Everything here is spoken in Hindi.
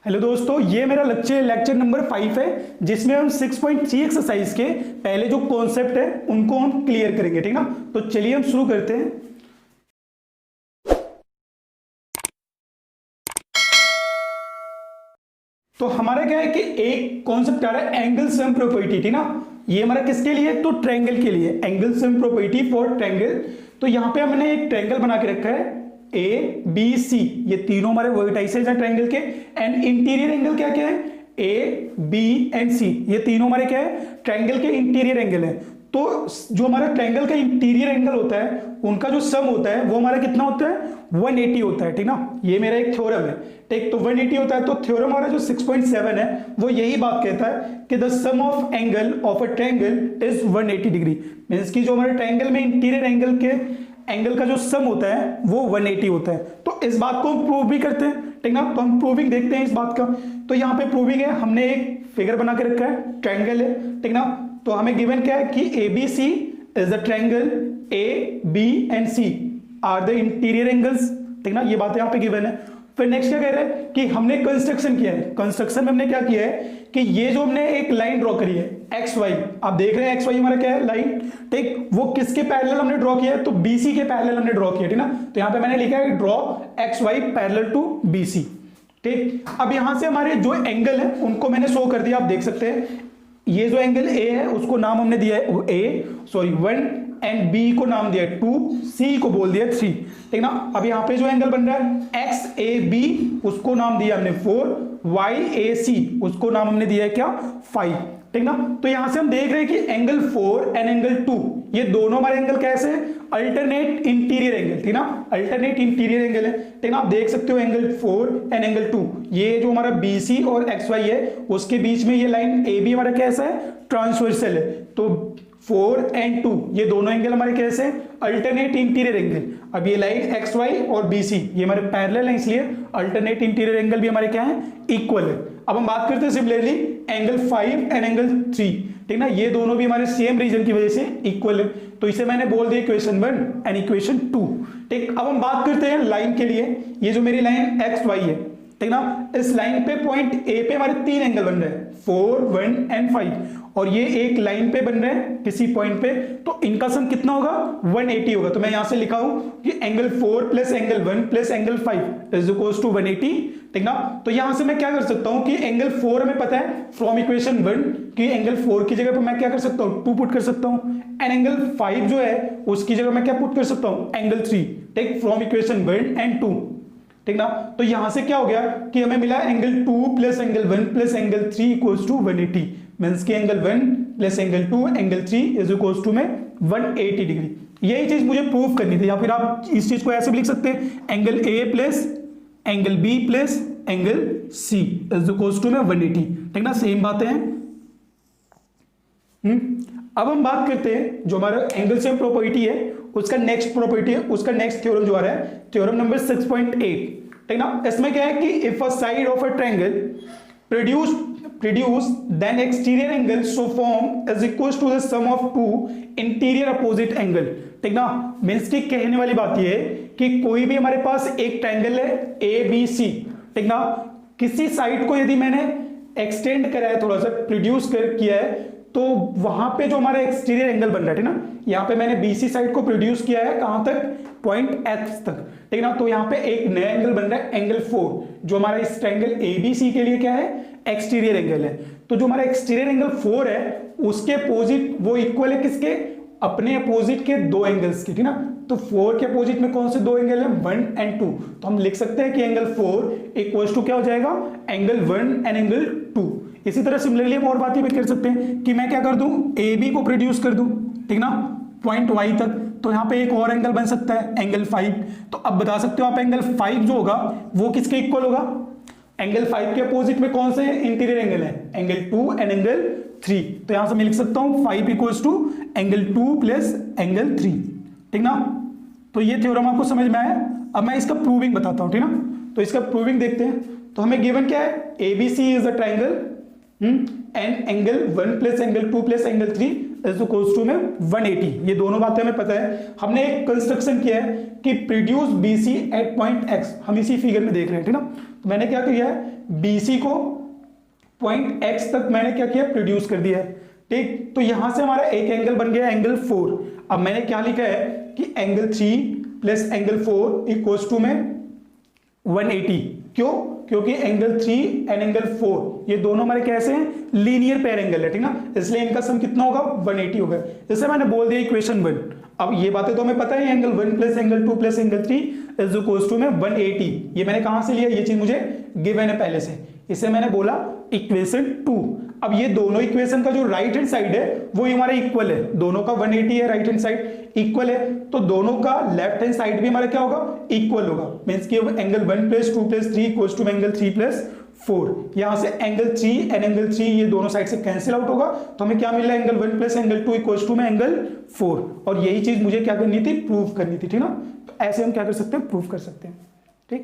हेलो दोस्तों, ये मेरा लेक्चर नंबर 5 है, जिसमें हम 6.3 एक्सरसाइज के पहले जो कॉन्सेप्ट है उनको हम क्लियर करेंगे। ठीक ना, तो चलिए हम शुरू करते हैं। तो हमारा क्या है कि एक कॉन्सेप्ट आ रहा है एंगल सम प्रॉपर्टी। ठीक ना, ये हमारा किसके लिए? तो ट्रायंगल के लिए, angle sum property for triangle. तो यहां पे हमने एक ट्रायंगल बना के रखा है ए बी सी, ये तीनों हमारे वर्टिसेस हैं ट्रायंगल के। एंड इंटीरियर एंगल क्या क्या है? ए बी एंड सी, ये तीनों हमारे क्या है? ट्रायंगल के इंटीरियर एंगल है। तो जो हमारा ट्रायंगल का इंटीरियर एंगल होता है उनका जो सम होता है वो हमारा कितना होता है? 180 होता है। ठीक ना, ये मेरा एक थ्योरम है। ठीक, तो 180 होता है। तो थ्योरम हमारा जो 6.7 है वो यही बात कहता है कि the sum of angle of a triangle is 180 degree. Means की जो हमारे ट्रायंगल में इंटीरियर एंगल का जो सम होता है वो 180 होता है। तो इस बात को हम प्रूव भी करते हैं। ठीक ना, तो हम प्रूविंग देखते हैं इस बात का। तो यहाँ पे प्रूविंग है, हमने एक फिगर बना के रखा है, ट्रायंगल है। ठीक ना, तो हमें गिवन क्या है कि A B C is the triangle, A B and C are the interior angles. ठीक ना, ये बात यहाँ पे गिवन है। फिर नेक्स्ट क्या कह रहे हैं कि हमने कंस्ट्रक्शन किया है। कंस्ट्रक्शन में हमने क्या किया है कि ये जो हमने एक लाइन ड्रॉ करी है एक्स वाई, आप देख रहे हैं एक्स वाई हमारा क्या है? लाइन। ठीक, वो किसके पैरेलल हमने ड्रॉ किया है? तो बीसी के पैरेलल हमने ड्रॉ किया। ठीक ना, तो यहां पे मैंने लिखा है draw X Y parallel to BC. ठीक, अब यहां से हमारे जो एंगल है उनको मैंने शो कर दिया, आप देख सकते हैं। ये जो एंगल ए है उसको नाम हमने दिया है वन, एंड बी को नाम दिया 2, सी को बोल दिया 3। ठीक ना, अब यहां पे जो एंगल बन रहा है एक्स ए बी, उसको नाम दिया हमने 4, वाई ए सी उसको नाम हमने दिया है क्या? 5। ठीक ना, तो यहां से हम देख रहे हैं कि एंगल 4 एंड एंगल 2 ये दोनों हमारे एंगल कैसे? Alternate interior angle. ठीक ना, अल्टरनेट इंटीरियर एंगल है। ठीक ना, आप देख सकते हो एंगल 4 एंड एंगल 2, ये जो हमारा बीसी और एक्स वाई है उसके बीच में ये लाइन ए बी हमारा कैसा है? ट्रांसवर्सल है। तो 4 एंड 2 ये दोनों एंगल हमारे कैसे? Alternate interior angle. अब ये लाइन एक्स वाई और बीसी ये हमारे पैरेलल है, इसलिए अल्टरनेट इंटीरियर एंगल भी हमारे क्या है? इक्वल है। अब हम बात करते हैं सिमिलरली एंगल 5 एंड एंगल 3। ठीक ना, ये दोनों भी हमारे सेम रीजन की वजह से इक्वल है, तो इसे मैंने बोल दिया इक्वेशन 1 एंड इक्वेशन 2। ठीक, अब हम बात करते हैं लाइन के लिए। ये जो मेरी लाइन एक्स वाई है, ठीक ना, इस लाइन पे पॉइंट ए पे हमारे 3 एंगल बन रहे हैं, 4, 1 एंड 5, और ये एक लाइन पे बन रहे हैं किसी पॉइंट पे। तो इनका सम कितना होगा? 180 होगा। तो मैं यहां से लिखा हूं कि angle 4 plus angle 1 plus angle 5 is equals to 180। ठीक ना, तो यहां से मैं क्या कर सकता हूं कि एंगल 4 हमें पता है फ्रॉम इक्वेशन 1 कि एंगल 4 की जगह पर मैं क्या कर सकता हूं? 2 पुट कर सकता हूं। एंड एंगल 5 जो है उसकी जगह मैं क्या पुट कर सकता हूं? Angle 3। Take from equation 1 and 2। ठीक ना, तो यहां से क्या हो गया कि हमें मिला angle 2 plus angle 1 plus angle 3 equals to 180। Means कि angle 1 plus angle 2 angle 3 is equals to में 180 डिग्री। यही चीज मुझे प्रूव करनी थी, या फिर आप इस चीज को ऐसे भी लिख सकते हैं, angle A plus angle B plus angle C is equals to में 180। ठीक ना, सेम बातें हैं। अब हम बात करते हैं जो हमारा एंगल सेम प्रॉपर्टी है उसका नेक्स्ट प्रॉपर्टी है, उसका नेक्स्ट थ्योरम जो आ रहा है, थ्योरम नंबर 6.8। ठीक ना, इसमें क्या है कि if a side of a triangle produce then exterior angle so form is equal to the sum of 2 interior opposite angle. ठीक ना, मींस की कहने वाली बात ये है कि कोई भी हमारे पास एक ट्रायंगल है ए बी सी। ठीक ना, किसी साइड को यदि मैंने एक्सटेंड करा है, थोड़ा सा प्रोड्यूस किया है, तो वहां पे जो हमारा एक्सटीरियर एंगल बन रहा है, ठीक ना, यहाँ पे मैंने बीसी साइड को प्रोड्यूस किया है कहां तक? पॉइंट एक्स तक। ठीक ना, तो यहाँ पे एक नया एंगल बन रहा है एंगल 4, जो हमारा इस ट्रायंगल एबीसी के लिए क्या है? एक्सटीरियर एंगल है। तो जो हमारा एक्सटीरियर एंगल 4 है उसके अपोजिट वो इक्वल है किसके? अपने अपोजिट के 2 एंगल्स के। ठीक ना, तो 4 के अपोजिट में कौन से 2 एंगल है? 1 एंड 2। तो हम लिख सकते हैं कि एंगल 4 इक्वल्स टू क्या हो जाएगा? Angle 1 and angle 2। इसी तरह सिमिलरली हम और बातें भी कर सकते हैं कि मैं क्या कर दूं? ए बी को प्रोड्यूस कर दूं, ठीक ना, पॉइंट वाई तक। तो यहां पे एक और एंगल बन सकता है एंगल 5। तो अब बता सकते हो आप एंगल 5 जो होगा वो किसके इक्वल होगा? एंगल 5 के अपोजिट में कौन से इंटीरियर एंगल है? Angle 2 and angle 3। तो यहां से मैं लिख सकता हूं 5 equals to angle 2 plus angle 3। ठीक ना, तो ये थ्योरम आपको समझ में आया। अब मैं इसका प्रूविंग बताता हूं। ठीक ना, तो इसका प्रूविंग देखते हैं। तो हमें गिवन क्या है? ABC is a triangle and angle 1 plus angle 2 plus angle 3 is equals to में 180। ये दोनों बातें हमें पता है। हमने एक कंस्ट्रक्शन किया है कि produce BC at point x, हम इसी फिगर में देख रहे हैं, ठीक ना। तो मैंने क्या किया है, BC को पॉइंट x तक मैंने क्या किया, प्रोड्यूस कर दिया है, ठीक। तो यहां से हमारा एक एंगल बन गया एंगल 4। अब मैंने क्या लिखा है कि angle 3 plus angle 4 equals to में 180। क्यों? क्योंकि एंगल 3 एंड एंगल 4 ये दोनों हमारे कैसे हैं, लीनियर पेयर एंगल है, ठीक ना। इसलिए इनका सम कितना होगा, 180 होगा। जैसे मैंने बोल दिया इक्वेशन 1। अब ये बातें तो हमें पता है, angle 1 plus angle 2 plus angle 3 is equals to में 180। ये मैंने कहां से लिया, ये चीज मुझे गिवन है पहले से, इसे मैंने बोला इक्वेशन 2। अब ये दोनों इक्वेशन का जो राइट हैंड साइड है वो हमारा इक्वल है, दोनों का 180 है, राइट हैंड साइड इक्वल है, तो दोनों का लेफ्ट हैंड साइड भी हमारा क्या होगा, इक्वल होगा। मींस कि angle 1 plus 2 plus 3 equals to angle 3 plus 4। यहां से एंगल 3 एंड एंगल 3 ये दोनों साइड से कैंसिल आउट होगा, तो हमें क्या मिल रहा है, angle 1 plus angle 2 equals to में एंगल 4। और यही चीज मुझे क्या करनी थी, प्रूव करनी थी, ठीक ना। तो ऐसे हम क्या कर सकते हैं, प्रूव कर सकते हैं, ठीक।